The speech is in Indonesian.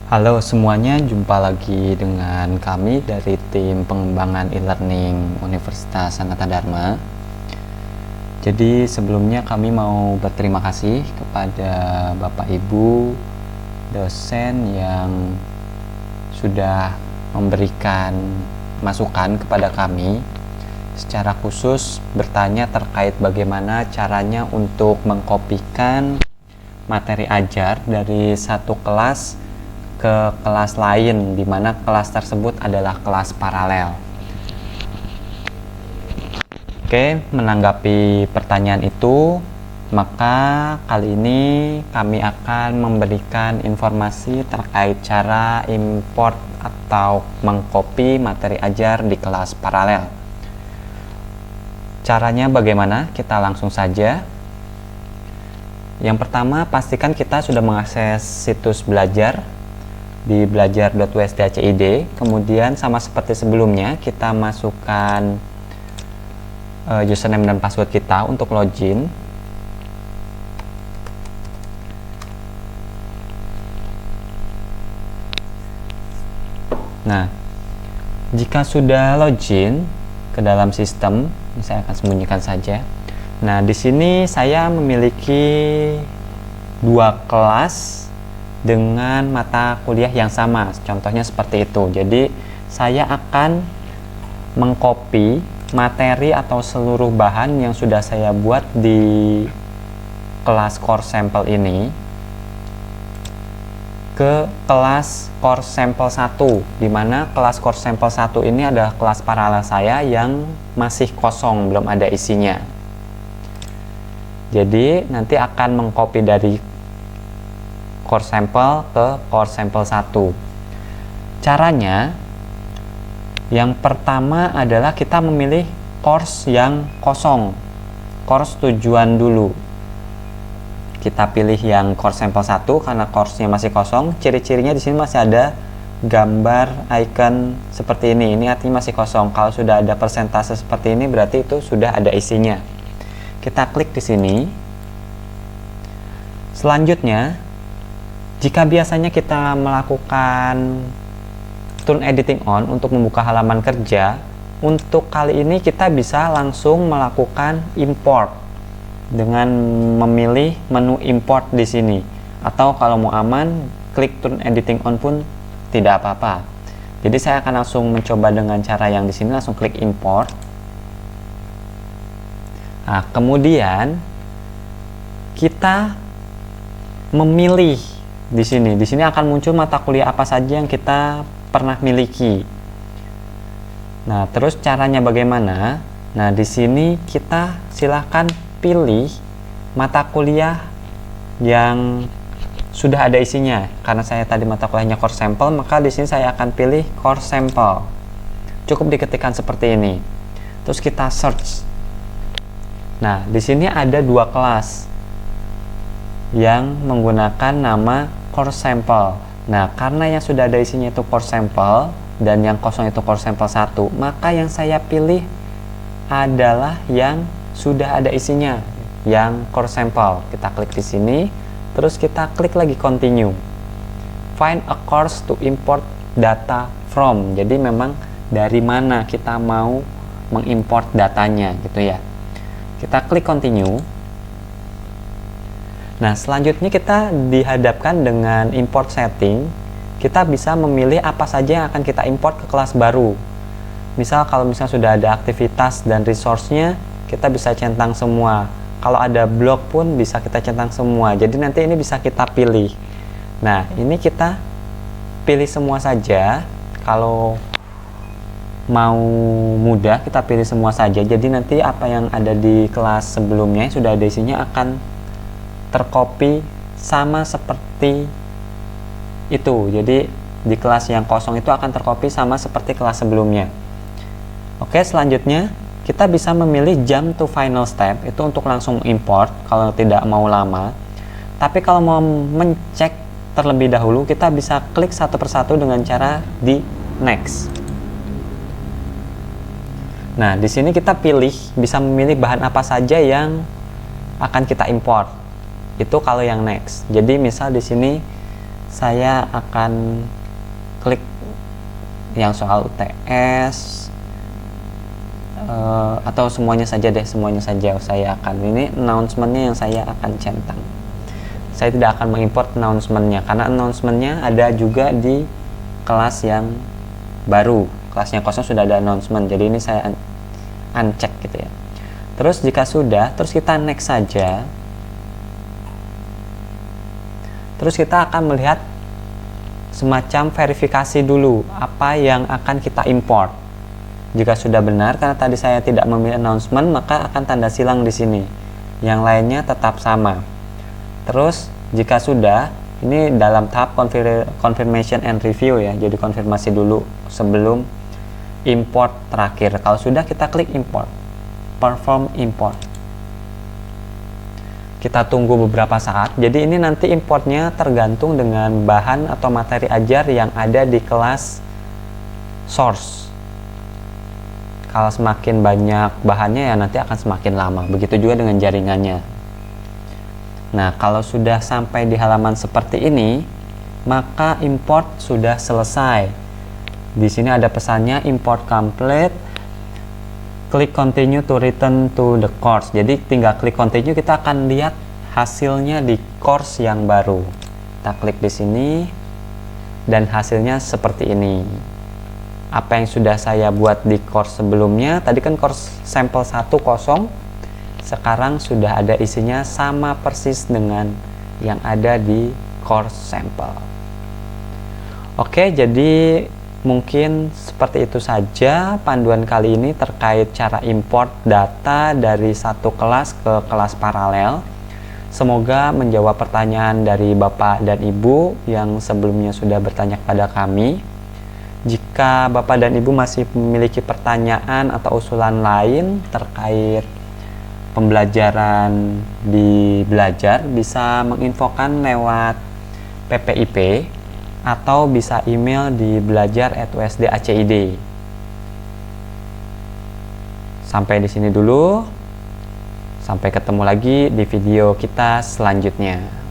Halo semuanya, jumpa lagi dengan kami dari tim pengembangan e-learning Universitas Sanata Dharma. Jadi sebelumnya kami mau berterima kasih kepada Bapak Ibu dosen yang sudah memberikan masukan kepada kami, secara khusus bertanya terkait bagaimana caranya untuk mengkopikan materi ajar dari satu kelas ke kelas lain, di mana kelas tersebut adalah kelas paralel. Oke, menanggapi pertanyaan itu, maka kali ini kami akan memberikan informasi terkait cara import atau mengcopy materi ajar di kelas paralel. Caranya bagaimana? Kita langsung saja. Yang pertama, pastikan kita sudah mengakses situs belajar di belajar.usdacid. Kemudian sama seperti sebelumnya, kita masukkan username dan password kita untuk login. Nah, jika sudah login ke dalam sistem, saya akan sembunyikan saja. Nah, di sini saya memiliki dua kelas dengan mata kuliah yang sama, contohnya seperti itu. Jadi saya akan mengcopy materi atau seluruh bahan yang sudah saya buat di kelas course sampel ini ke kelas course sampel 1, dimana kelas course sampel 1 ini adalah kelas paralel saya yang masih kosong, belum ada isinya. Jadi nanti akan mengcopy dari course sampel ke course sampel 1. Caranya yang pertama adalah kita memilih course yang kosong, course tujuan dulu. Kita pilih yang course sampel 1 karena course-nya masih kosong. Ciri-cirinya di sini masih ada gambar icon seperti ini. Ini artinya masih kosong. Kalau sudah ada persentase seperti ini berarti itu sudah ada isinya. Kita klik di sini. Selanjutnya, jika biasanya kita melakukan turn editing on untuk membuka halaman kerja, untuk kali ini kita bisa langsung melakukan import dengan memilih menu import di sini. Atau kalau mau aman, klik turn editing on pun tidak apa-apa. Jadi saya akan langsung mencoba dengan cara yang di sini, langsung klik import. Nah, kemudian kita memilih di sini akan muncul mata kuliah apa saja yang kita pernah miliki. Nah, terus caranya bagaimana? Nah, di sini kita silahkan pilih mata kuliah yang sudah ada isinya. Karena saya tadi mata kuliahnya course sampel, maka di sini saya akan pilih course sampel. Cukup diketikkan seperti ini. Terus kita search. Nah, di sini ada dua kelas yang menggunakan nama course sampel. Nah, karena yang sudah ada isinya itu course sampel dan yang kosong itu course sampel 1, maka yang saya pilih adalah yang sudah ada isinya, yang course sampel. Kita klik di sini, terus kita klik lagi continue. Find a course to import data from. Jadi memang dari mana kita mau mengimport datanya gitu ya. Kita klik continue. Nah, selanjutnya kita dihadapkan dengan import setting. Kita bisa memilih apa saja yang akan kita import ke kelas baru. Misal kalau misalnya sudah ada aktivitas dan resource-nya, kita bisa centang semua. Kalau ada blog pun bisa kita centang semua. Jadi nanti ini bisa kita pilih. Nah, ini kita pilih semua saja. Kalau mau mudah, kita pilih semua saja. Jadi nanti apa yang ada di kelas sebelumnya yang sudah ada isinya akan tercopy sama seperti itu. Jadi di kelas yang kosong itu akan tercopy sama seperti kelas sebelumnya. Oke, selanjutnya kita bisa memilih jump to final step, itu untuk langsung import kalau tidak mau lama. Tapi kalau mau mencek terlebih dahulu, kita bisa klik satu persatu dengan cara di next. Nah, di sini kita pilih, bisa memilih bahan apa saja yang akan kita import. Itu kalau yang next. Jadi misal di sini saya akan klik yang soal UTS, atau semuanya saja deh, semuanya saja. Saya akan, ini announcementnya yang saya akan centang. Saya tidak akan mengimport announcementnya karena announcementnya ada juga di kelas yang baru. Kelas yang kosong sudah ada announcement, jadi ini saya uncheck gitu ya. Terus jika sudah, terus kita next saja. Terus kita akan melihat semacam verifikasi dulu apa yang akan kita import. Jika sudah benar, karena tadi saya tidak memilih announcement, maka akan tanda silang di sini. Yang lainnya tetap sama. Terus jika sudah, ini dalam tahap confirmation and review ya, jadi konfirmasi dulu sebelum import terakhir. Kalau sudah, kita klik import, perform import. Kita tunggu beberapa saat. Jadi ini nanti importnya tergantung dengan bahan atau materi ajar yang ada di kelas source. Kalau semakin banyak bahannya ya nanti akan semakin lama. Begitu juga dengan jaringannya. Nah, kalau sudah sampai di halaman seperti ini, maka import sudah selesai. Di sini ada pesannya import complete. Klik continue to return to the course. Jadi tinggal klik continue, kita akan lihat hasilnya di course yang baru. Kita klik di sini dan hasilnya seperti ini. Apa yang sudah saya buat di course sebelumnya, tadi kan course sampel 1 kosong, sekarang sudah ada isinya sama persis dengan yang ada di course sampel. Oke, jadi mungkin seperti itu saja panduan kali ini terkait cara import data dari satu kelas ke kelas paralel. Semoga menjawab pertanyaan dari Bapak dan Ibu yang sebelumnya sudah bertanya kepada kami. Jika Bapak dan Ibu masih memiliki pertanyaan atau usulan lain terkait pembelajaran di Belajar, bisa menginfokan lewat PPIP atau bisa email di belajar@usd.acid. Sampai di sini dulu. Sampai ketemu lagi di video kita selanjutnya.